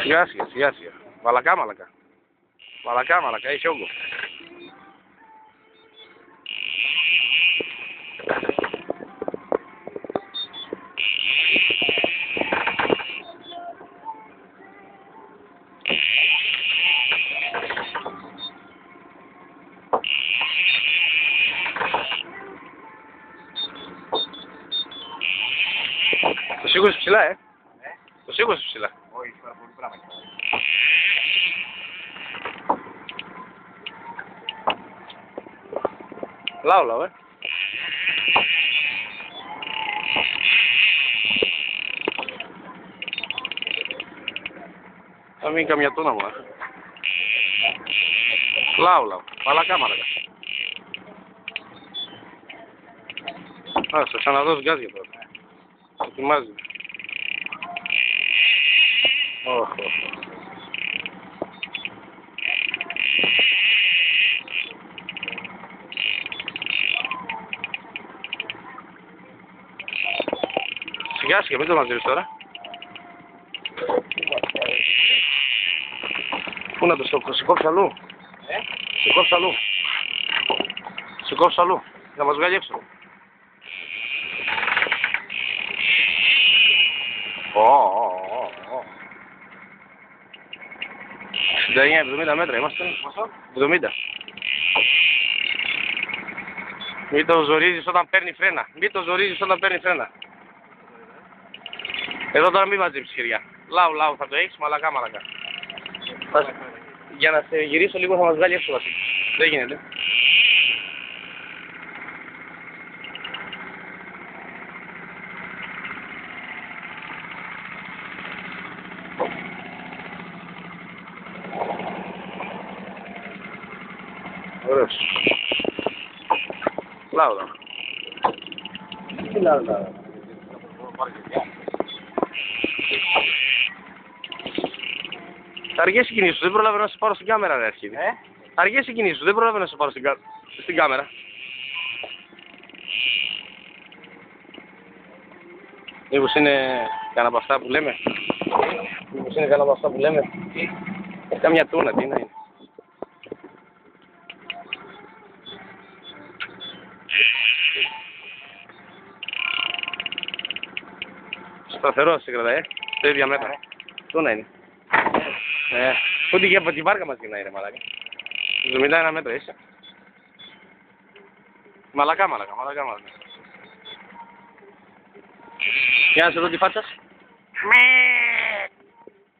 Σιγά σιγά. Μαλακά. Μαλακά, έχει όγκο. Το σήκωσες ψηλά, Το σήκωσες ψηλά. Όχι, πάρα πολύ πράγμα. Λάου, Θα μείνει καμιά τόνα μου, Λάου. Μαλακά. Θα ξαναδώσω γκάζια τώρα. Ετοιμάζει. Σιγά, μην το μαζεύεις τώρα. Πού να το σηκώψει αλλού. Σηκώψει αλλού. Θα μας βγάλει έξω. 69-70 μέτρα είμαστε. Πόσο? 70. Μην το ζορίζεις όταν παίρνει φρένα. Εδώ τώρα μην μαζέψεις χέρια. Λάου, θα το έχεις, μαλακά. Για να σε γυρίσω λίγο θα μας βγάλει έξω βασίλη. Δεν γίνεται. Ωραίος. Λάου. Τι λάου. Αργές οι κινήσεις σου, δεν προλάβαινα να σε πάρω στην κάμερα, ρε αρχίδι. Αργές οι κινήσεις σου, δεν προλάβαινα να σε πάρω στην κάμερα. Μήπως είναι κανένα από αυτά που λέμε. Καμιά τούνα, τι να είναι. Σταθερός σε κρατάει, στα ίδια μέτρα. Τούνα είναι. Ούτε και από την βάρκα μας γυρνάει, ρε μαλάκα. 71 μέτρα είσαι. Μαλακά. Για να σε δω τη φάτσα σου.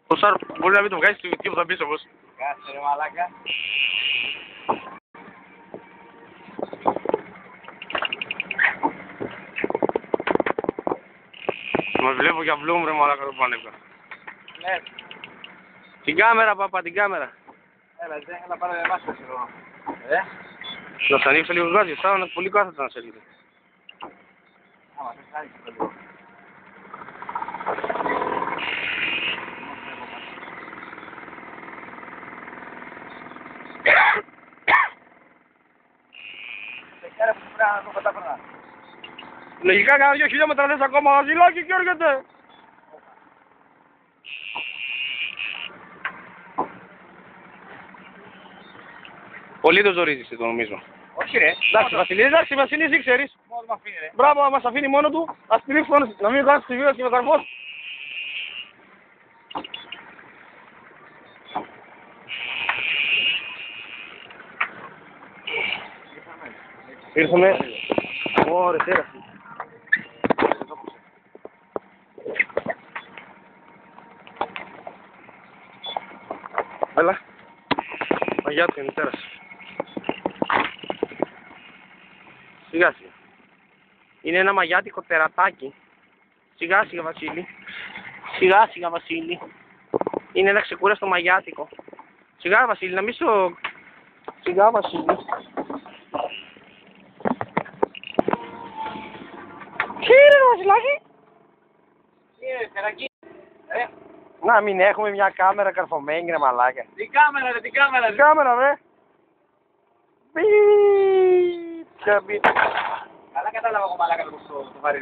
Το Σάρο μπορεί να μην το βγάζεις τι που θα πεις όμως. Κάτσε ρε μαλάκα. Μας βλέπω για βλούμ ρε μαλάκα το πανεύκα. Ναι. Την κάμερα παπά, την κάμερα. Έλα, δεν να πάρω εμάς το σειρό. Να σου ανοίξω λίγο γκάζι, θα είναι πολύ κάθετα να σε έρχεται. Άμα θες να ανοίξεις το λίγο. Λογικά κάνα 2 χιλιόμετρα λες ακόμα Βασιλάκη και έρχεται. Πολύ το ζορίζεις το νομίζω. Όχι ρε. Εντάξει Βασιλής ήξερες. Μόνο μ' αφήνει ρε. Μπράβο, μας αφήνει μόνο του. Ας στηρίξει μόνο να μην κάνεις τη βίωση και με καρφός. Ήρθαμε. Ωραία, τέρα. Έλα. Αγιά του είναι τέρας. Σιγά. Είναι ένα μαγιάτικο τερατάκι. Σιγά Βασίλη. Σιγά Βασίλη. Είναι ένα ξεκούραστο μαγιάτικο. Σιγά Βασίλη, να μην σου... Σιγά Βασίλη. Τι είναι Βασιλάκη? Τι είναι τερακί. Να μην έχουμε μια κάμερα καρφωμένη ρε μαλάκα. Την κάμερα ρε, την κάμερα. Την κάμερα ρε. Καλά κατάλαβα εγώ μαλάκα το βαρύ.